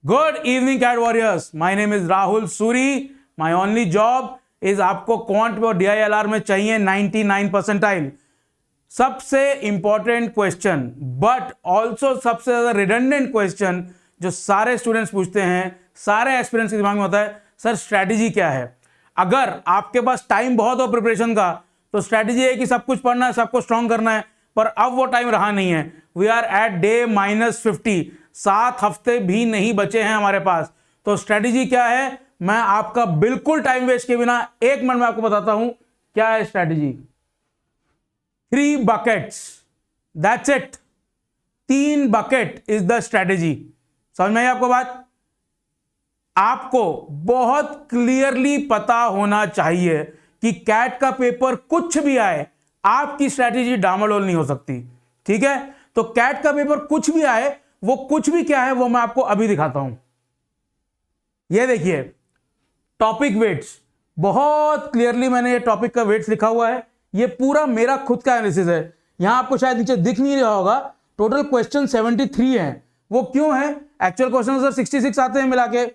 Good evening CAT warriors, my name is Rahul Suri. My only job is आपको quant और DILR में चाहिए 99 percentile. सबसे इंपॉर्टेंट क्वेश्चन बट ऑल्सो सबसे ज्यादा रिडंडेंट क्वेश्चन जो सारे स्टूडेंट्स पूछते हैं, सारे एस्पिरेंट्स के दिमाग में होता है, सर स्ट्रैटेजी क्या है। अगर आपके पास टाइम बहुत हो प्रिपरेशन का तो स्ट्रैटेजी है कि सब कुछ पढ़ना है, सबको स्ट्रॉन्ग करना है, पर अब वो टाइम रहा नहीं है। वी आर एट डे -50, 7 हफ्ते भी नहीं बचे हैं हमारे पास। तो स्ट्रैटेजी क्या है, मैं आपका बिल्कुल टाइम वेस्ट के बिना 1 मिनट में आपको बताता हूं क्या है strategy. 3 buckets, that's it. 3 bucket is the strategy. समझ में आई आपको बात? आपको बहुत क्लियरली पता होना चाहिए कि कैट का पेपर कुछ भी आए, आपकी स्ट्रैटेजी डामाडोल नहीं हो सकती। ठीक है, तो कैट का पेपर कुछ भी आए, वो कुछ भी क्या है वो मैं आपको अभी दिखाता हूं। ये देखिए टॉपिक वेट्स, बहुत क्लियरली मैंने ये टॉपिक का वेट्स लिखा हुआ है। ये पूरा मेरा खुद का एनालिसिस है। यहां आपको शायद नीचे दिख नहीं रहा होगा, टोटल क्वेश्चन 73 हैं। वो क्यों है? एक्चुअल क्वेश्चन सर 66 आते हैं मिला के।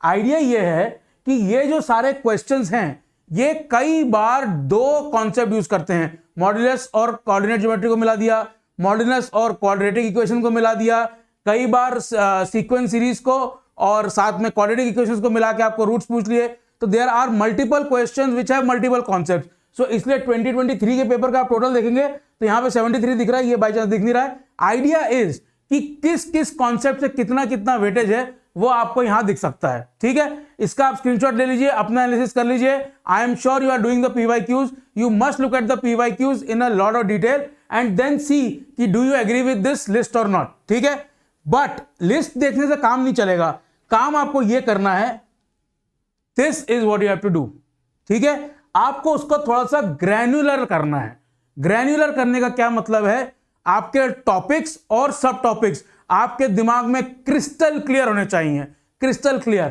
आइडिया ये है कि ये जो सारे क्वेश्चंस हैं ये कई बार 2 कॉन्सेप्ट यूज करते हैं। मॉड्यूलस और कोऑर्डिनेट ज्योमेट्री को मिला दिया, मॉड्यूलस और क्वाड्रेटिक इक्वेशन को मिला दिया, कई बार सीक्वेंस सीरीज को और साथ में क्वाड्रेटिक इक्वेशंस को मिला के आपको रूट्स पूछ लिए। तो there are multiple questions which have multiple concepts. So इसलिए 2023 के पेपर का आप टोटल देखेंगे तो यहां पे 73 दिख रहा है, ये बाई चांस दिख नहीं रहा है। आइडिया इज कि किस किस कॉन्सेप्ट से कितना कितना वेटेज है वो आपको यहां दिख सकता है। ठीक है, इसका आप स्क्रीनशॉट ले लीजिए, अपना एनालिसिस कर लीजिए। I am sure you are doing the PYQs. You must look at the PYQs in a lot of detail and then see कि do you agree with this list और नॉट। ठीक है, but list देखने से काम नहीं चलेगा, काम आपको यह करना है, this is what you have to do. ठीक है, आपको उसको थोड़ा सा ग्रैन्युलर करना है। ग्रैन्युलर करने का क्या मतलब है? आपके टॉपिक्स और सब टॉपिक्स आपके दिमाग में क्रिस्टल क्लियर होने चाहिए, crystal clear.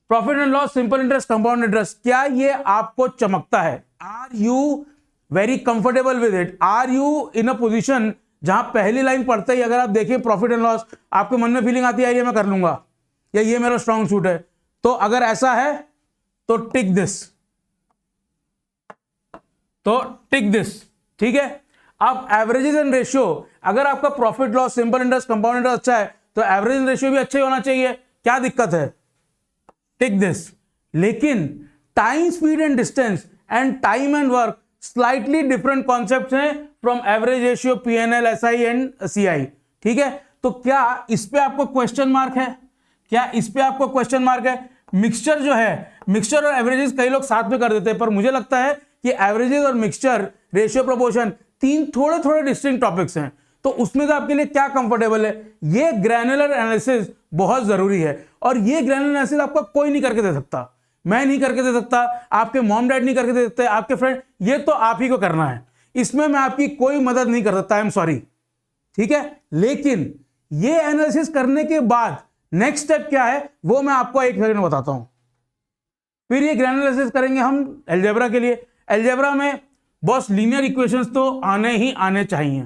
Profit and loss, simple interest, compound interest, क्या ये आपको चमकता है? Are you very comfortable with it? Are you in a position जहां पहली लाइन पढ़ते ही अगर आप देखें प्रॉफिट एंड लॉस, आपके मन में फीलिंग आती है ये मैं कर लूंगा या ये मेरा स्ट्रॉन्ग सूट है? तो अगर ऐसा है तो टिक दिस, तो टिक दिस। ठीक है, अब एवरेजेस एंड रेशियो, अगर आपका profit loss, simple interest, compound interest अच्छा है तो एवरेज एंड रेशियो भी अच्छा ही होना चाहिए। क्या दिक्कत है? Tick this. लेकिन time, speed and distance and time and work slightly different concepts हैं from average ratio, PNL, SI and CI. ठीक है, तो क्या इस पे आपको क्वेश्चन मार्क है? क्या इस पे आपको क्वेश्चन मार्क है? मिक्सचर जो है, मिक्सचर और एवरेजेस कई लोग साथ में कर देते हैं, पर मुझे लगता है कि एवरेजेस और मिक्सचर, रेशियो, प्रोपोर्शन, 3 थोड़े थोड़े डिस्टिंक्ट टॉपिक्स हैं। तो उसमें से आपके लिए क्या कंफर्टेबल है? ये ग्रैन्युलर एनालिसिस बहुत जरूरी है और ये ग्रैन्युलर एनालिसिस आपका कोई नहीं करके दे सकता। मैं नहीं करके दे सकता, आपके मॉम डैड नहीं करके दे सकते, आपके फ्रेंड, ये तो आप ही को करना है। इसमें मैं आपकी कोई मदद नहीं कर सकता, आई एम सॉरी। ठीक है, लेकिन ये एनालिसिस करने के बाद नेक्स्ट स्टेप क्या है वो मैं आपको एक सेकंड में बताता हूं। फिर ये ग्रैन्युलर एनालिसिस करेंगे हम अलजेब्रा के लिए। अलजेब्रा में बॉस लीनियर इक्वेशंस तो आने ही आने चाहिए,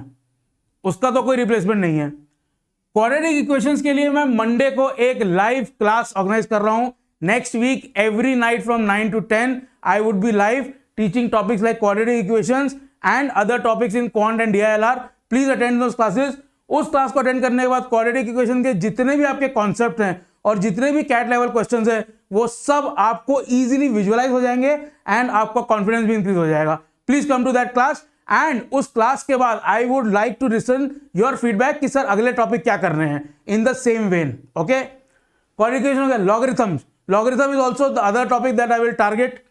उसका तो कोई रिप्लेसमेंट नहीं है। क्वाड्रेटिक इक्वेशंस के लिए मैं मंडे को एक लाइव क्लास ऑर्गेनाइज कर रहा हूं। Next week every night from 9 to 10 I would be live teaching topics like quadratic equations and other topics in quant and DILR. Please attend those classes. उस class को attend करने के बाद quadratic equation के जितने भी आपके कॉन्सेप्ट हैं और जितने भी कैट लेवल क्वेश्चंस हैं वो सब आपको इजीली विजुअलाइज हो जाएंगे एंड आपका कॉन्फिडेंस भी इंक्रीज हो जाएगा। Please come to that class and उस क्लास के बाद I would like to listen your feedback कि सर अगले टॉपिक क्या करने हैं in the same vein. Okay, quadratic हो गया। Logarithms, logarithm is also the other topic that I will target.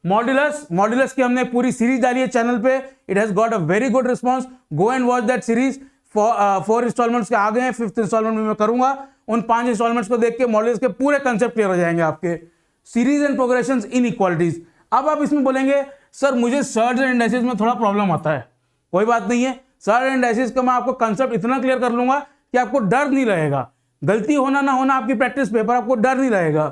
Modulus, modulus की हमने पूरी सीरीज डाली है चैनल पे, it has got a very good response. Go and watch that series. 4 installments के आ गए हैं, 5th इंस्टॉलमेंट में मैं करूंगा। उन 5 इंस्टॉलमेंट्स को देख के मॉड्यूलस के पूरे कंसेप्ट क्लियर हो जाएंगे आपके। Series and progressions, inequalities. अब आप इसमें बोलेंगे सर मुझे सर्ज एंड इंडाइसिस में थोड़ा प्रॉब्लम आता है। कोई बात नहीं है, सर्ज एंड इंडाइसिस का मैं आपको कंसेप्ट इतना क्लियर कर लूंगा कि आपको डर नहीं रहेगा। गलती होना ना होना आपकी प्रैक्टिस पेपर, आपको डर नहीं रहेगा।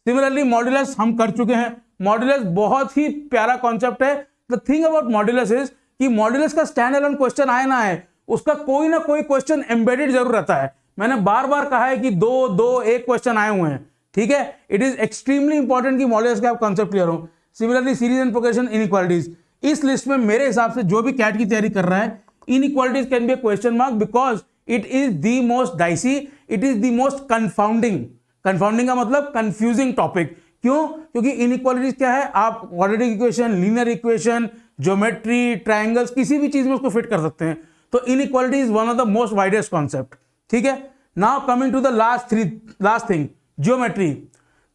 सिमिलरली मॉड्यूलस हम कर चुके हैं। मॉड्यूलस बहुत ही प्यारा कॉन्सेप्ट है। The thing about modulus is कि मॉड्यूलस का स्टैंड अलोन क्वेश्चन आए ना आए, उसका कोई ना कोई क्वेश्चन एम्बेडेड जरूर रहता है। मैंने बार बार कहा है कि दो दो एक क्वेश्चन आए हुए हैं, ठीक है। इट इज एक्सट्रीमली इंपॉर्टेंट कि मॉड्यूलस का कॉन्सेप्ट क्लियर हो। Similarly series and progression inequalities, इस लिस्ट में मेरे हिसाब से जो भी कैट की तैयारी कर रहा है, inequalities can be a question mark because it is the most dicey, it is the most confounding, confounding का मतलब कंफ्यूजिंग टॉपिक। क्यों? क्योंकि इनइक्वालिटीज क्या है, आप quadratic equation, linear equation, geometry, triangles, किसी भी चीज में उसको फिट कर सकते हैं। तो inequality is one of the most widest concept, ठीक है। Now coming to the last thing, geometry.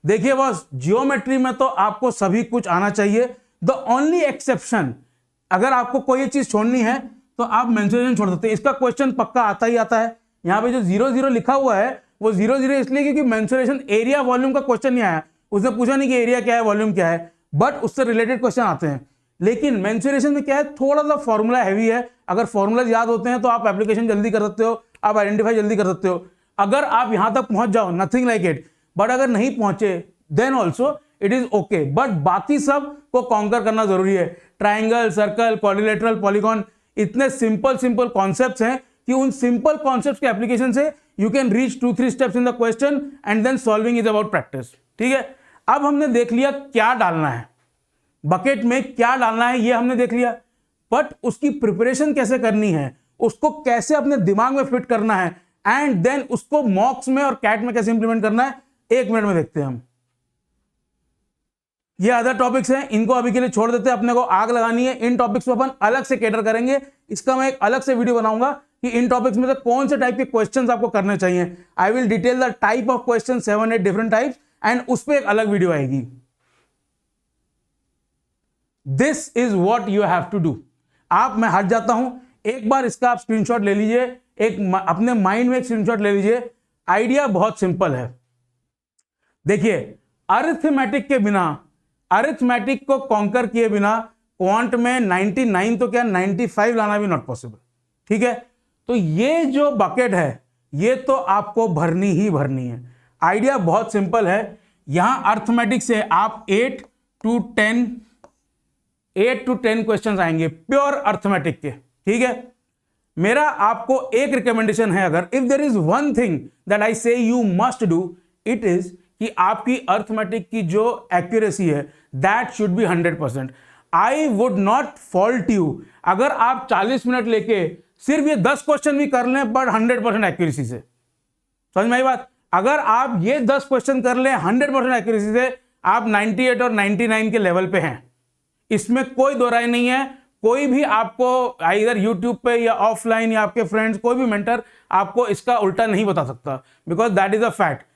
देखिए बॉस, ज्योमेट्री में तो आपको सभी कुछ आना चाहिए। द ओनली एक्सेप्शन, अगर आपको कोई चीज छोड़नी है तो आप मेंसुरेशन छोड़ सकते हैं। इसका क्वेश्चन पक्का आता ही आता है। यहां पे जो 0 लिखा हुआ है वो 0 इसलिए क्योंकि मेंसुरेशन एरिया वॉल्यूम का क्वेश्चन नहीं आया, उसने पूछा नहीं कि एरिया क्या है, वॉल्यूम क्या है, बट उससे रिलेटेड क्वेश्चन आते हैं। लेकिन मेंसुरेशन में क्या है, थोड़ा सा फॉर्मूला हैवी है। अगर फॉर्मूलाज याद होते हैं तो आप एप्लीकेशन जल्दी कर सकते हो, आप आइडेंटिफाई जल्दी कर सकते हो। अगर आप यहां तक पहुंच जाओ, नथिंग लाइक इट, बट अगर नहीं पहुंचे then also it is okay. But बाकी सब को कॉन्कर करना जरूरी है। ट्राइंगल, सर्कल, क्वाड्रिलेटरल, पॉलीगॉन, इतने सिंपल कॉन्सेप्ट्स हैं कि उन सिंपल कॉन्सेप्ट्स के एप्लीकेशन से you can reach 2-3 steps in the question and then solving is about practice, ठीक है। अब हमने देख लिया क्या डालना है बकेट में, क्या डालना है ये हमने देख लिया, बट उसकी प्रिपरेशन कैसे करनी है, उसको कैसे अपने दिमाग में फिट करना है, एंड देन उसको मॉक्स में और कैट में कैसे इंप्लीमेंट करना है, 1 मिनट में देखते हैं हम। ये अदर टॉपिक्स हैं, इनको अभी के लिए छोड़ देते हैं, अपने को आग लगानी है। इन टॉपिक्स पे अपन अलग से कैटर करेंगे, इसका मैं एक अलग से वीडियो बनाऊंगा कि इन टॉपिक्स में से कौन से टाइप के क्वेश्चंस आपको करने चाहिए। I will detail the type of question, 7-8 different types, and उस पर एक अलग वीडियो आएगी। This is what you have to do. आप, मैं हट जाता हूं, एक बार इसका आप स्क्रीनशॉट ले लीजिए, एक अपने माइंड में एक स्क्रीनशॉट ले लीजिए। आइडिया बहुत सिंपल है। देखिए, अरिथमेटिक के बिना, अरिथमेटिक को कॉन्कर किए बिना क्वांट में 99 तो क्या 95 लाना भी नॉट पॉसिबल, ठीक है। तो ये जो बकेट है ये तो आपको भरनी ही भरनी है। आइडिया बहुत सिंपल है। यहां अरिथमेटिक से आप 8 to 10 क्वेश्चंस आएंगे प्योर अरिथमेटिक के, ठीक है। मेरा आपको एक रिकमेंडेशन है, अगर if there is one thing that I say you must do, it is कि आपकी अरिथमेटिक की जो एक्यूरेसी है that should be 100%। I would not fault you अगर आप 40 मिनट लेके सिर्फ ये 10 क्वेश्चन भी कर लें बट 100% एक्यूरेसी से। समझ में आई बात? अगर आप ये 10 क्वेश्चन कर लें 100% एक्यूरेसी से, आप 98 और 99 के लेवल पे हैं, इसमें कोई दो राय नहीं है। कोई भी आपको इधर यूट्यूब पे या ऑफलाइन या आपके फ्रेंड्स, कोई भी मेंटर आपको इसका उल्टा नहीं बता सकता, because that is a fact.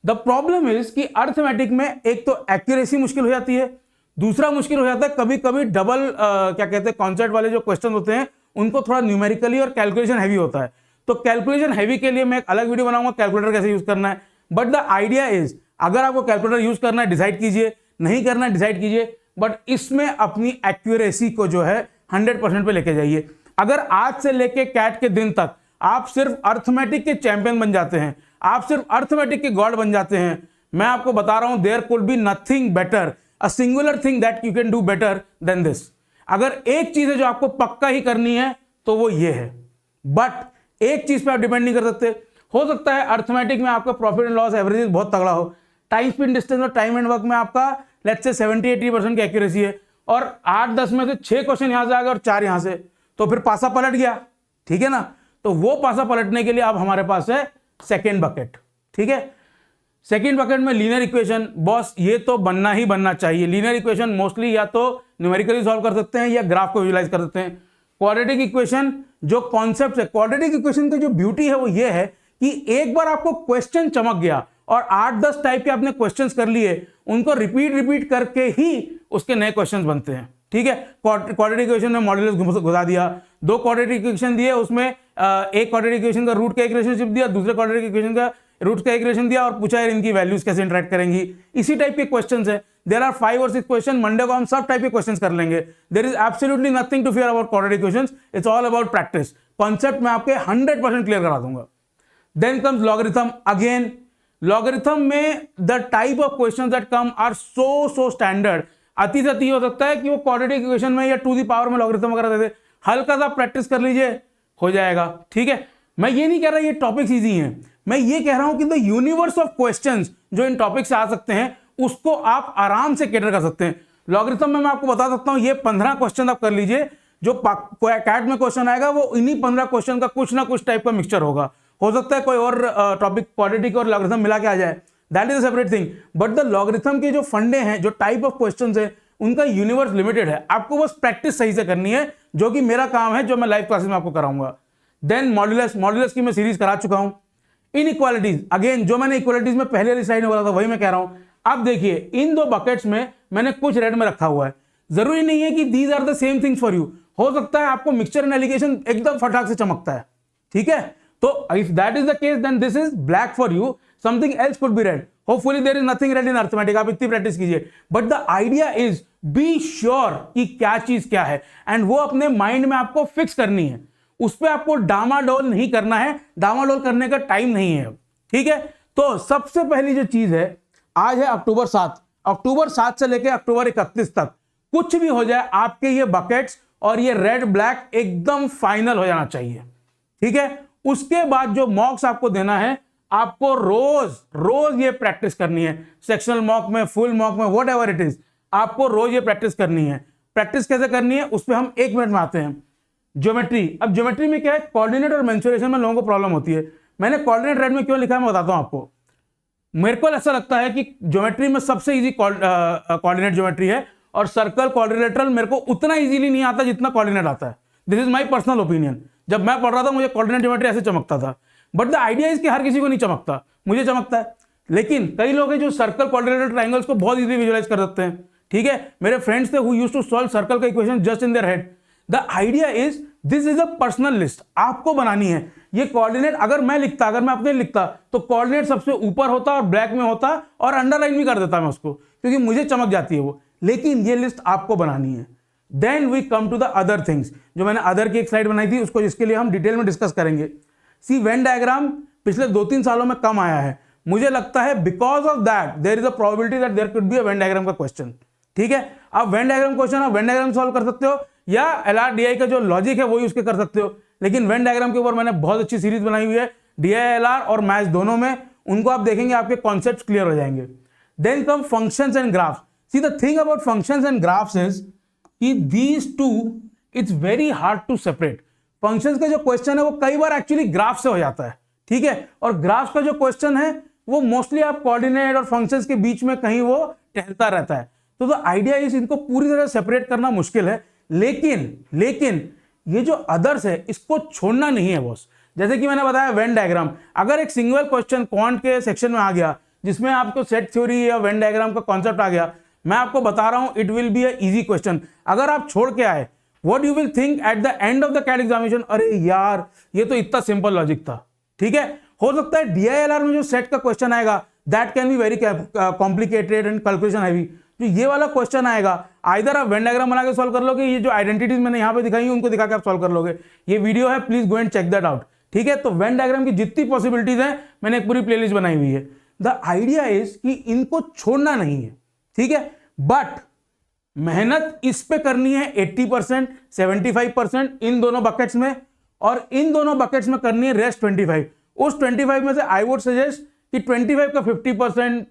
The problem is कि अरिथमेटिक में एक तो एक्यूरेसी मुश्किल हो जाती है, दूसरा मुश्किल हो जाता है कभी कभी डबल क्या कहते हैं कॉन्सेप्ट वाले जो क्वेश्चन होते हैं उनको थोड़ा न्यूमेरिकली और कैलकुलेशन हैवी होता है। तो कैलकुलेशन हैवी के लिए मैं एक अलग वीडियो बनाऊंगा कैलकुलेटर कैसे यूज करना है। बट द आइडिया इज, अगर आपको कैलकुलेटर यूज करना है डिसाइड कीजिए, नहीं करना है डिसाइड कीजिए, बट इसमें अपनी एक्यूरेसी को जो है 100% पे लेके जाइए। अगर आज से लेके कैट के दिन तक आप सिर्फ अरिथमेटिक के चैंपियन बन जाते हैं, आप सिर्फ अरिथमेटिक के गॉड बन जाते हैं, मैं आपको बता रहा हूं there could be nothing better, a singular thing that you can do better than this. अगर एक चीज है जो आपको पक्का ही करनी है तो वो ये है, बट एक चीज पे आप डिपेंड नहीं कर सकते। हो सकता है अरिथमेटिक में आपका प्रॉफिट एंड लॉस एवरेज बहुत तगड़ा हो, टाइम स्पीड डिस्टेंस और टाइम एंड वर्क में आपका लेट्स से 70-80% की एक्यूरेसी है, और 8-10 में से 6 क्वेश्चन यहां से आ गए और 4 यहां से, तो फिर पासा पलट गया, ठीक है ना। तो वो पासा पलटने के लिए अब हमारे पास है सेकेंड बकेट, ठीक है। सेकेंड बकेट में लीनियर इक्वेशन, बॉस ये तो बनना ही बनना चाहिए। लीनियर इक्वेशन मोस्टली या तो न्यूमेरिकली सॉल्व कर सकते हैं या ग्राफ को विजुलाइज कर सकते हैं। क्वाड्रेटिक इक्वेशन जो कॉन्सेप्ट है, क्वाड्रेटिक इक्वेशन की जो ब्यूटी है वो ये है कि एक बार आपको क्वेश्चन चमक गया और 8-10 टाइप के आपने क्वेश्चंस कर लिए, उनको रिपीट करके ही उसके नए क्वेश्चंस बनते हैं, ठीक है। क्वाड्रेटिक इक्वेशन में मॉड्यूलस घुसा दिया, 2 क्वाड्रेटिक इक्वेशन दिए, उसमें एक क्वाड्रेटिक इक्वेशन का रूट का एक रिलेशनशिप दिया, दूसरे क्वाड्रेटिक इक्वेशन का रूट का एक रिलेशन दिया और पूछा यार इनकी वैल्यूज कैसे इंटरेक्ट करेंगी। इसी टाइप के क्वेश्चंस है। देयर आर 5 और 6 क्वेश्चन। मंडे को हम सब टाइप के क्वेश्चंस कर लेंगे। There is absolutely nothing to fear about quadratic equations, it's all about practice. Concept मैं आपके 100% क्लियर करा दूंगा। Then comes logarithm. Again logarithm में the type of questions that come are so standard. अति से अति हो सकता है कि वो क्वाड्रेटिक इक्वेशन में या टू दी पावर में लॉगरिथम वगैरह दे दे, हल्का सा प्रैक्टिस कर लीजिए हो जाएगा, ठीक है। मैं ये नहीं कह रहा ये टॉपिक्स इजी हैं, मैं ये कह रहा हूं कि द यूनिवर्स ऑफ क्वेश्चंस जो इन टॉपिक से आ सकते हैं उसको आप आराम से कैटर कर सकते हैं। लॉगरिथम में मैं आपको बता सकता हूं, ये 15 क्वेश्चन आप कर लीजिए, जो कैट में क्वेश्चन आएगा वो इन्हीं 15 क्वेश्चन का कुछ ना कुछ टाइप का मिक्सचर होगा। हो सकता है कोई और टॉपिक क्वाड्रेटिक और लॉगरिथम मिला के आ जाए, that is a separate thing, but the logarithm के जो फंडे हैं, जो टाइप ऑफ क्वेश्चंस है, उनका यूनिवर्स लिमिटेड है। आपको बस प्रैक्टिस सही से करनी है, जो कि मेरा काम है, जो मैं लाइव क्लासेस में आपको कराऊंगा। देन मॉड्यूलस की मैं सीरीज करा चुका हूं। इनइक्वालिटीज, अगेन जो मैंने इक्वालिटीज में पहले वाली स्लाइड में बोला था वही मैं कह रहा हूं। अब देखिए इन दो बकेट्स में मैंने कुछ रेड में रखा हुआ है, जरूरी नहीं है कि these are the same things for you. हो सकता है आपको मिक्सचर एंड एलिगेशन एकदम फटाक से चमकता है, ठीक है, तो if that is the case then this is black for you, something else could be red. Hopefully there is nothing red in arithmetic, आप इतनी प्रैक्टिस कीजिए, but the idea is be sure कि क्या चीज क्या है, एंड वो अपने माइंड में आपको फिक्स करनी है, उस पर आपको डामाडोल नहीं करना है, डामाडोल करने का टाइम नहीं है, ठीक है। तो सबसे पहली जो चीज है, आज है अक्टूबर 7, अक्टूबर 7 से लेकर अक्टूबर 31 तक कुछ भी हो जाए, आपके ये बकेट्स और ये रेड ब्लैक एकदम फाइनल हो जाना चाहिए, ठीक है। उसके बाद जो मॉक्स आपको देना है, आपको रोज ये प्रैक्टिस करनी है, सेक्शनल मॉक में, फुल मॉक में, वॉट एवर इट इज, आपको रोज ये प्रैक्टिस करनी है। प्रैक्टिस कैसे करनी है उस पर हम 1 मिनट में आते हैं। ज्योमेट्री, अब ज्योमेट्री में क्या है, कोऑर्डिनेट और मेंसुरेशन में लोगों को प्रॉब्लम होती है। मैंने कोऑर्डिनेट रेड में क्यों लिखा है मैं बताता हूं आपको। मेरे को ऐसा लगता है कि ज्योमेट्री में सबसे इजी कोऑर्डिनेट ज्योमेट्री है, और सर्कल क्वाड्रिलेटरल मेरे को उतना इजीली नहीं आता जितना कोऑर्डिनेट आता है। This is my personal opinion. जब मैं पढ़ रहा था मुझे कोऑर्डिनेट ज्योमेट्री ऐसे चमकता था, बट द आइडिया इज कि हर किसी को नहीं चमकता, मुझे चमकता है। लेकिन कई लोग हैं जो सर्कल क्वाड्रिलेटरल ट्रायंगल्स को बहुत इजीली विजुलाइज कर सकते हैं, ठीक है। मेरे फ्रेंड्स थे who used to solve circle का equation just in their head. The idea is this is a personal list, आपको बनानी है। ये कोऑर्डिनेट अगर मैं अपने लिखता तो कोऑर्डिनेट सबसे ऊपर होता और ब्लैक में होता, और अंडरलाइन भी कर देता मैं उसको, क्योंकि मुझे चमक जाती है वो। लेकिन ये लिस्ट आपको बनानी है। Then we come to the other things, जो मैंने अदर की एक स्लाइड बनाई थी उसको, जिसके लिए हम डिटेल में डिस्कस करेंगे। सी वेन डायग्राम पिछले 2-3 सालों में कम आया है, मुझे लगता है because of that there is a probability that there could be a Venn diagram का क्वेश्चन, ठीक है। आप वेन डायग्राम क्वेश्चन आप वेन डायग्राम सॉल्व कर सकते हो, या LR DI का जो लॉजिक है वही उसके कर सकते हो। लेकिन वेन डायग्राम के ऊपर मैंने बहुत अच्छी सीरीज बनाई हुई है, DI/LR और मैथ्स दोनों में, उनको आप देखेंगे आपके कॉन्सेप्ट्स क्लियर हो जाएंगे। Then come functions and graphs. See the thing about functions and graphs is कि these two it's very hard to separate. Functions का जो क्वेश्चन है वो कई बार एक्चुअली ग्राफ से हो जाता है, ठीक है, और ग्राफ्स का जो क्वेश्चन है वो मोस्टली आप कोऑर्डिनेट और फंक्शंस के बीच में कहीं वो टहलता रहता है। तो द आइडिया इज इनको पूरी तरह सेपरेट करना मुश्किल है, लेकिन ये जो अदर्स है इसको छोड़ना नहीं है बॉस। जैसे कि मैंने बताया वेन डायग्राम, अगर एक सिंगल क्वेश्चन क्वांट के सेक्शन में आ गया जिसमें आपको सेट थ्योरी या वेन डायग्राम का कॉन्सेप्ट आ गया, मैं आपको बता रहा हूं it will be a easy question. अगर आप छोड़ के आए, what you will think at the end of the CAT examination, अरे यार ये तो इतना सिंपल लॉजिक था, ठीक है। हो सकता है DI/LR में जो सेट का क्वेश्चन आएगा that can be very complicated and calculation heavy. जो ये वाला क्वेश्चन आएगा, आइदर आप वेन डायग्राम बना के सॉल्व कर लोगे, ये जो आइडेंटिटीज मैंने यहाँ पे दिखाई उनको दिखा के आप सॉल्व कर लोगे। ये वीडियो है, please go and check that out, ठीक है। तो वेन डायग्राम की जितनी पॉसिबिलिटीज हैं मैंने एक पूरी प्लेलिस्ट बनाई हुई है। द आइडिया इज कि इनको छोड़ना नहीं है, ठीक है, बट मेहनत इस पे करनी है 80%, 75% इन दोनों बकेट्स में, और इन दोनों बकेट्स में करनी है रेस्ट 25। उस 25 में से आई वुड सजेस्ट कि 25 का 50%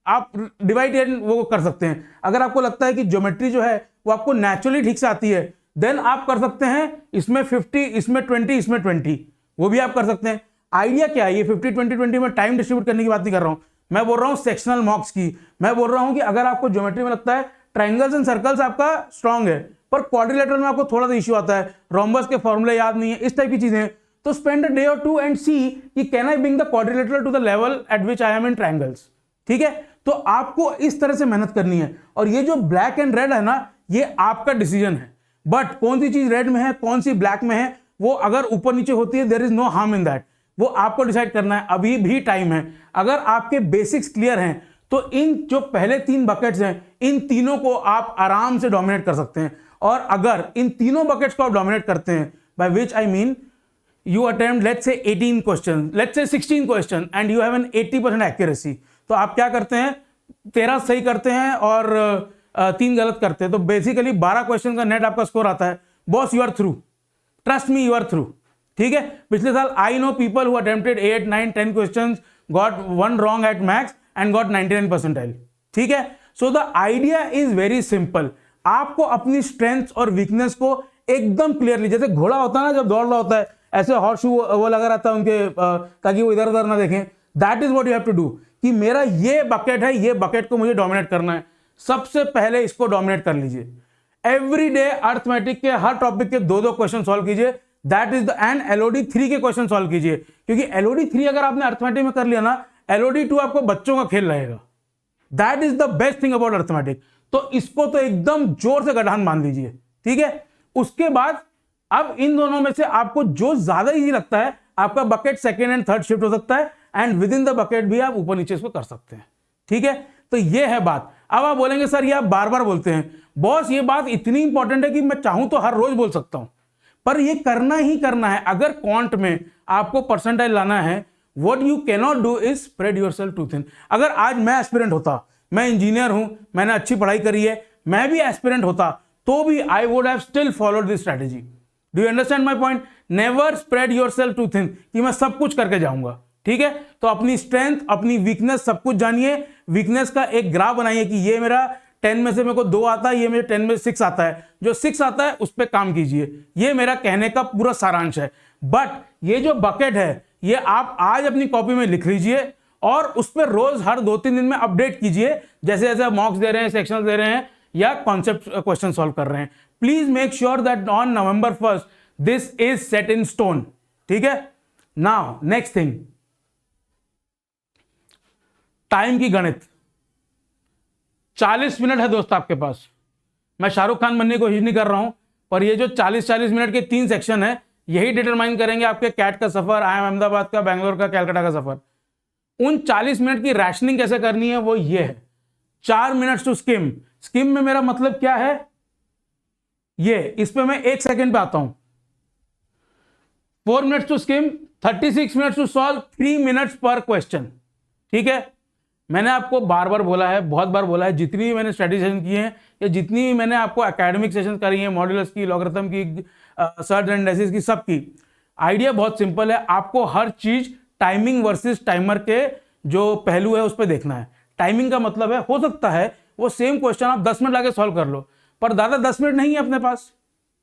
आप डिवाइड वो कर सकते हैं। अगर आपको लगता है कि ज्योमेट्री जो है वो आपको नेचुरली ठीक से आती है, देन आप कर सकते हैं इसमें 50, इसमें 20, इसमें 20, वो भी आप कर सकते हैं। आइडिया क्या है, ये 50-20-20 में टाइम डिस्ट्रीब्यूट करने की बात नहीं कर रहा हूं, मैं बोल रहा हूं सेक्शनल मॉक्स की। मैं बोल रहा हूं कि अगर आपको ज्योमेट्री में लगता है ट्राइंगल्स एंड सर्कल्स आपका स्ट्रांग है, पर क्वाड्रिलेटरल में आपको थोड़ा सा इश्यू आता है, रोम्बस के फॉर्मूले याद नहीं है, इस टाइप की चीजें, तो स्पेंड अ डे और टू एंड सी कि can I bring the quadrilateral to the level at which I am in triangles, ठीक है। तो आपको इस तरह से मेहनत करनी है, और ये जो ब्लैक एंड रेड है ना, ये आपका डिसीजन है। बट कौन सी चीज रेड में है, कौन सी ब्लैक में है, वो अगर ऊपर नीचे होती है, there is no harm in that, वो आपको डिसाइड करना है। अभी भी टाइम है। अगर आपके बेसिक्स क्लियर हैं तो इन जो पहले 3 बकेट्स हैं, इन तीनों को आप आराम से डोमिनेट कर सकते हैं। और अगर इन तीनों बकेट्स को आप डोमिनेट करते हैं, by which I mean you attempt let's say 18 questions, let's say 16 question and you have an 80% accuracy, तो आप क्या करते हैं, 13 सही करते हैं और 3 गलत करते हैं, तो बेसिकली 12 क्वेश्चन का नेट आपका स्कोर आता है। Boss you are through, trust me you are through, ठीक है। पिछले साल I know people who attempted 8, 9, 10 questions, got 1 wrong at max and got 99 percentile. ठीक है। So the idea is very simple, आपको अपनी स्ट्रेंथ और वीकनेस को एकदम क्लियरली, जैसे घोड़ा होता है ना जब दौड़ रहा होता है, ऐसे हॉर्स शू वो लगा रहता है उनके ताकि वो इधर उधर ना देखें, that is what you have to do, कि मेरा ये बकेट है, ये बकेट को मुझे डोमिनेट करना है, सबसे पहले इसको डोमिनेट कर लीजिए। एवरी डे अर्थमेटिक के हर टॉपिक के 2-2 क्वेश्चन सॉल्व कीजिए, that is the end Elodie 3 के क्वेश्चन सॉल्व कीजिए, क्योंकि एलओडी 3 अगर आपने अर्थमेटिक में कर लिया ना, एलओडी 2 आपको बच्चों का खेल रहेगा। That is the best thing about arithmetic. तो इसको तो एकदम जोर से गठान बांध लीजिए। ठीक है। उसके बाद अब इन दोनों में से आपको जो ज्यादा इजी लगता है, आपका bucket second and third shift हो सकता है, and with in the bucket भी आप ऊपर नीचे इसको कर सकते हैं। ठीक है। तो ये है बात। अब आप बोलेंगे सर ये आप बार बार बोलते हैं। बॉस ये बात इतनी इंपॉर्टेंट है कि मैं चाहूं तो हर रोज बोल सकता हूं, पर ये करना ही करना है। अगर क्वांट में आपको परसेंटाइल लाना है, what you can not do is spread yourself too thin. अगर आज मैं एस्पिरेंट होता, मैं इंजीनियर हूं, मैंने अच्छी पढ़ाई करी है, मैं भी एस्पिरेंट होता, तो भी I would have still followed this strategy. Do you understand my point? Never spread yourself too thin, कि मैं सब कुछ करके जाऊंगा। ठीक है। तो अपनी स्ट्रेंथ, अपनी वीकनेस सब कुछ जानिए। वीकनेस का एक ग्राफ बनाइए कि ये मेरा 10 में से मेरे को 2 आता है, ये मेरे 10 में 6 आता है, जो 6 आता है उस पर काम कीजिए। ये मेरा कहने का पूरा सारांश है। बट ये जो बकेट है, ये आप आज अपनी कॉपी में लिख लीजिए और उस पर रोज हर 2-3 दिन में अपडेट कीजिए, जैसे जैसे आप मॉक्स दे रहे हैं, सेक्शनल दे रहे हैं या कॉन्सेप्ट क्वेश्चन सॉल्व कर रहे हैं। Please make sure that on November 1 this is set in stone. ठीक है। नाउ नेक्स्ट थिंग, टाइम की गणित। 40 मिनट है दोस्त आपके पास। मैं शाहरुख खान बनने की कोशिश नहीं कर रहा हूं, पर ये जो 40-40 मिनट के 3 सेक्शन है, यही डिटरमाइन करेंगे आपके कैट का सफर, IIM अहमदाबाद का, बैंगलोर का, कैलकाटा का सफर। उन 40 मिनट की रैशनिंग कैसे करनी है वो ये है। 4 मिनट्स टू स्किम। स्किम में मेरा मतलब क्या है, ये इस पे मैं 1 सेकेंड पे आता हूं। 4 minutes to skim, 36 minutes to solve, 3 minutes पर क्वेश्चन। ठीक है। मैंने आपको बार बार बोला है, बहुत बार बोला है, जितनी भी मैंने स्टडी सेशन की है या जितनी भी मैंने आपको एकेडमिक सेशन करी है, मॉड्यूलस की, लॉगरिथम की, सर्च एंड इंडेक्सेस की, सब की आइडिया बहुत सिंपल है। आपको हर चीज टाइमिंग वर्सेस टाइमर के जो पहलू है उस पर देखना है। टाइमिंग का मतलब है, हो सकता है वो सेम क्वेश्चन आप 10 मिनट लाके सॉल्व कर लो, पर दादा 10 मिनट नहीं है अपने पास।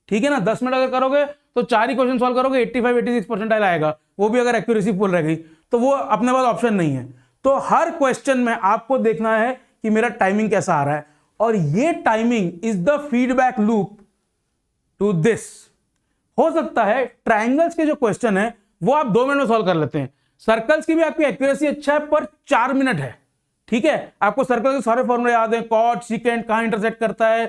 ठीक है ना। 10 मिनट अगर करोगे तो 4 ही क्वेश्चन सॉल्व करोगे, 85-86 परसेंटाइल आएगा, वो भी अगर एक्यूरेसी फुल रह गई तो वो अपने पास ऑप्शन नहीं है। तो हर क्वेश्चन में आपको देखना है कि मेरा टाइमिंग कैसा आ रहा है, और ये timing is the feedback loop to this. हो सकता है ट्रायंगल्स के जो क्वेश्चन है वो आप 2 मिनट में सॉल्व कर लेते हैं, सर्कल्स की भी आपकी एक्यूरेसी अच्छा है, पर 4 मिनट है। ठीक है। आपको सर्कल के सारे फॉर्मूले याद है, कॉट, सीकेंट कहां इंटरसेक्ट करता है,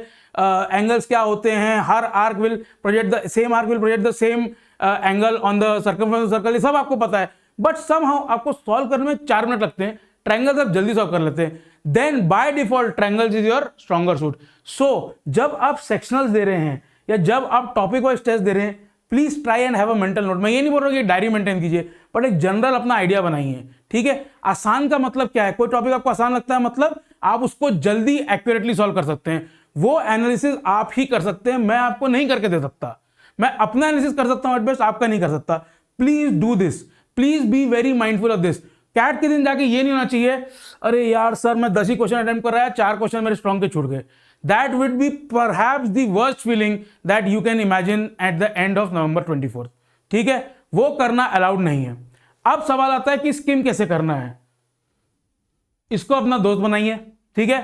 एंगल्स क्या होते हैं, हर arc will project the same arc will project the same angle on the circumference circle, ये सब आपको पता है। बट समहाउ आपको सॉल्व करने में 4 मिनट लगते हैं, ट्रायंगल्स आप जल्दी सॉल्व कर लेते हैं। Then by default triangles is your stronger suit. So जब आप सेक्शनल्स दे रहे हैं या जब आप टॉपिक वाइज टेस्ट दे रहे हैं, please try and have a mental note. मैं ये नहीं बोल रहा कि डायरी मेंटेन कीजिए, बट एक जनरल अपना आइडिया बनाइए। ठीक है। आसान का मतलब क्या है, कोई टॉपिक आपको आसान लगता है, मतलब आप उसको जल्दी एक्यूरेटली सॉल्व कर सकते हैं। वो एनालिसिस आप ही कर सकते हैं, मैं आपको नहीं करके दे सकता। मैं अपना एनालिसिस कर सकता हूं एट बेस्ट, आपका नहीं कर सकता। Please do this, please be very mindful of this. CAT के दिन जाके ये नहीं होना चाहिए, अरे यार सर मैं 10 ही क्वेश्चन अटेम्प्ट कर रहा है, 4 क्वेश्चन मेरे स्ट्रॉन्ग के छूट गए। That would be perhaps the worst feeling that you can imagine at the end of November 24th. ठीक है। वो करना अलाउड नहीं है। अब सवाल आता है कि स्किम कैसे करना है। इसको अपना दोस्त बनाइए। ठीक है।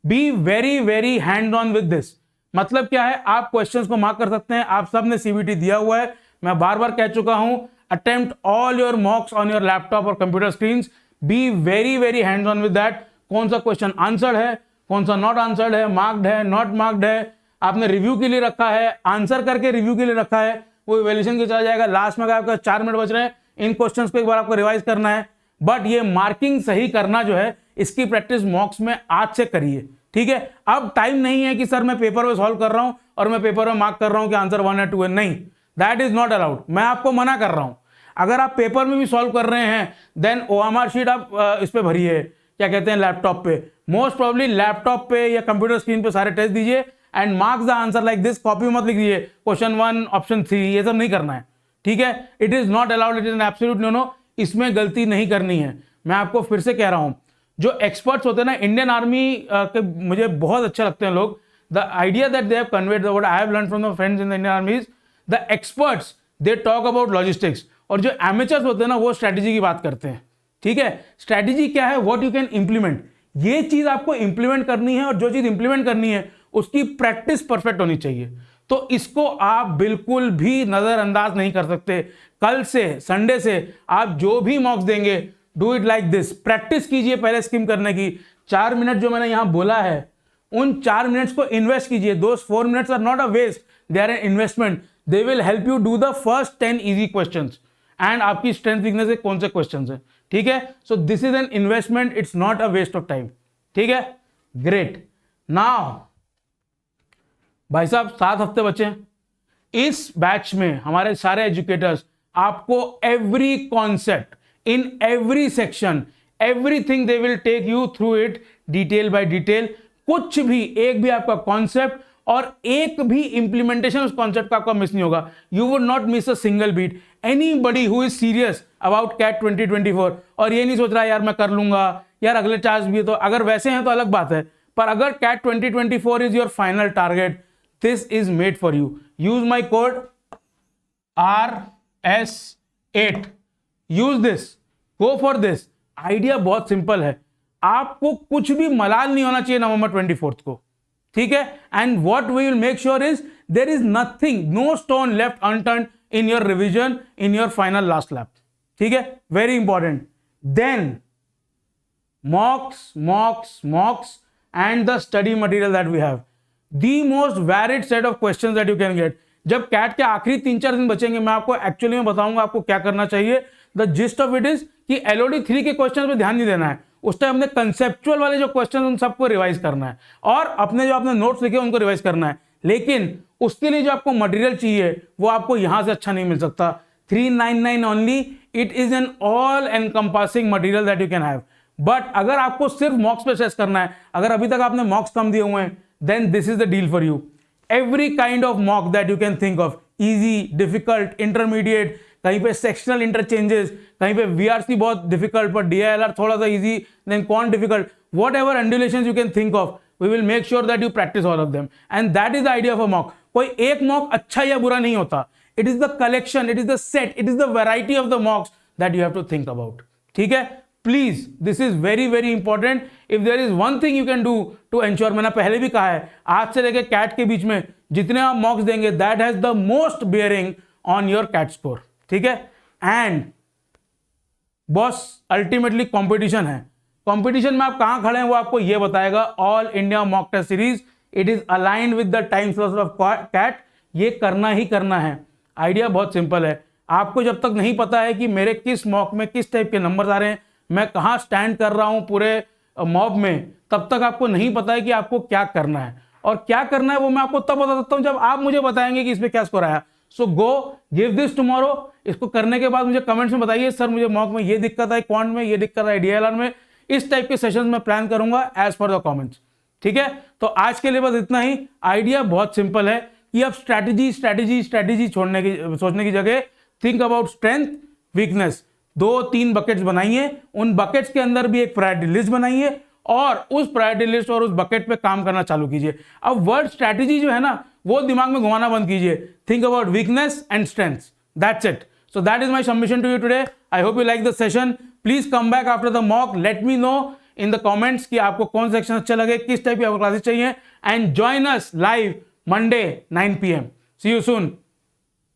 B very very hand on with this. मतलब क्या है, आप क्वेश्चंस को मार्क कर सकते हैं। आप सब ने सीबीटी दिया हुआ है, मैं बार बार कह चुका हूं, attempt all your mocks on your laptop और computer screen. Be very very hand on with that. कौन सा क्वेश्चन आंसर्ड है, कौन सा नॉट आंसर्ड है, मार्क्ड है, नॉट मार्क्ड है, आपने रिव्यू के लिए रखा है, आंसर करके रिव्यू के लिए रखा है, वो इवैल्यूएशन के चला जाएगा। लास्ट में आपका 4 मिनट बच रहे हैं, इन क्वेश्चंस को एक बार आपको रिवाइज करना है। बट ये मार्किंग सही करना जो है, इसकी प्रैक्टिस मॉक्स में आज से करिए। ठीक है। अब टाइम नहीं है कि सर मैं पेपर में सॉल्व कर रहा हूं और मैं पेपर में मार्क कर रहा हूं कि आंसर 1 या 2 है। नहीं, दैट इज नॉट अलाउड। मैं आपको मना कर रहा हूं। अगर आप पेपर में भी सॉल्व कर रहे हैं, देन OMR शीट आप इस पे भरिए, क्या कहते हैं, लैपटॉप पे। मोस्ट प्रोबेबली लैपटॉप पे या कंप्यूटर स्क्रीन पे सारे टेस्ट दीजिए and marks the answer like this. Copy मत लिख दीजिए क्वेश्चन 1 ऑप्शन 3, ये सब नहीं करना है। ठीक है, it is not allowed, it is an absolute no no, इसमें गलती नहीं करनी है। मैं आपको फिर से कह रहा हूं, जो एक्सपर्ट्स होते हैं ना इंडियन आर्मी के, मुझे बहुत अच्छे लगते हैं लोग, the idea that they have conveyed, what I have learn from the friends in the Indian army is the experts they talk about logistics, और जो एमेचर्स होते हैं ना वो स्ट्रेटेजी की बात करते हैं। ठीक है, स्ट्रेटेजी क्या है, व्हाट यू कैन इंप्लीमेंट, ये चीज आपको इंप्लीमेंट करनी है, और जो चीज इंप्लीमेंट करनी है उसकी प्रैक्टिस परफेक्ट होनी चाहिए। तो इसको आप बिल्कुल भी नजरअंदाज नहीं कर सकते। कल से, संडे से आप जो भी मॉक्स देंगे, do it like this, practice कीजिए पहले स्किम करने की। 4 मिनट जो मैंने यहां बोला है, उन 4 मिनट्स को इन्वेस्ट कीजिए। Those 4 minutes are not a waste, they are an investment. They will help you do the first 10 easy questions, and आपकी स्ट्रेंथ वीकनेस है कौन से क्वेश्चंस है। ठीक है, so this is an investment, it's not a waste of time. ठीक है, great. Now भाई साहब 7 हफ्ते बचे हैं। इस बैच में हमारे सारे एजुकेटर्स आपको every concept in every section, everything they will take you through it detail by detail. कुछ भी, एक भी आपका कॉन्सेप्ट और एक भी इंप्लीमेंटेशन उस कॉन्सेप्ट का आपका मिस नहीं होगा। You would not miss a single beat. Anybody who is serious about CAT 2024 और ये नहीं सोच रहा यार मैं कर लूंगा, यार अगले चार्ज भी है, तो अगर वैसे हैं तो अलग बात है, पर अगर CAT 2024 is your final target, this is made for you. Use my code RS8. Use this. Go for this. Idea बहुत सिंपल है, आपको कुछ भी मलाल नहीं होना चाहिए नवंबर 24 को। ठीक है, and what we will make sure is there is nothing, no stone left unturned in your revision, in your final last lap. ठीक है, very important. Then mocks and the study material that we have, the most varied set of questions that you can get। जब cat के आखिरी 3-4 दिन बचेंगे, मैं आपको actually में बताऊंगा आपको क्या करना चाहिए। The gist of it is कि LOD 3 के क्वेश्चन पे ध्यान नहीं देना है, उस टाइम अपने कंसेप्चुअल वाले जो क्वेश्चन उन सबको रिवाइज करना है, और अपने जो आपने नोट्स लिखे उनको रिवाइज करना है। लेकिन उसके लिए जो आपको मटेरियल चाहिए वो आपको यहां से अच्छा नहीं मिल सकता। 399 only, it is N all encompassing material that you can have. But अगर आपको सिर्फ मॉक्स पे सेस करना है, अगर अभी तक आपने मॉक्स कम दिए हुए हैं, then this is the deal for you। Every kind of mock that you can think of, easy, difficult, intermediate, कहीं पे sectional interchanges, कहीं पे VRC बहुत difficult पर DILR थोड़ा सा easy, then quant difficult, whatever undulations you can think of, we will make sure that you practice all of them, and that is the idea of a mock। कोई एक mock अच्छा या बुरा नहीं होता, it is the collection, it is the set, it is the variety of the mocks that you have to think about। ठीक है, please this is very very important. If there is one thing you can do to ensure, मैंने पहले भी कहा है, आज से लेकर कैट के बीच में जितने आप मॉक्स देंगे, that has the most bearing on your CAT score. ठीक है, एंड बॉस अल्टीमेटली कंपटीशन है। कंपटीशन में आप कहां खड़े हैं वो आपको ये बताएगा। All India mock test series, it is aligned with the time slot of CAT. ये करना ही करना है। आइडिया बहुत सिंपल है, आपको जब तक नहीं पता है कि मेरे किस मॉक में किस टाइप के नंबर आ रहे हैं, मैं कहां स्टैंड कर रहा हूं पूरे मॉब में, तब तक आपको नहीं पता है कि आपको क्या करना है। और क्या करना है वो मैं आपको तब बता सकता हूं जब आप मुझे बताएंगे कि इसमें क्या स्कोर आया। सो गो गिव दिस टुमारो। इसको करने के बाद मुझे कमेंट्स में बताइए, सर मुझे मॉक में ये दिक्कत है, क्वांट में ये दिक्कत है, DILR में। इस टाइप के सेशंस में प्लान करूंगा एज पर द कमेंट्स। ठीक है, तो आज के लिए बस इतना ही। आइडिया बहुत सिंपल है कि अब स्ट्रैटेजी सोचने की जगह think about strength, weakness. 2-3 buckets बनाइए, उन बकेट्स के अंदर भी एक प्रायोरिटी लिस्ट बनाइए, और उस प्रायोरिटी लिस्ट और उस बकेट पे काम करना चालू कीजिए। अब वर्ड स्ट्रैटेजी जो है ना, वो दिमाग में घुमाना बंद कीजिए। Think about weakness and strength, that's it. So that is my submission to you today. I hope you like the session. Please come back after the mock, let me know in the comments कि आपको कौन section अच्छा लगे, किस type की आपको classes चाहिए, and join us live Monday 9 PM। See you soon.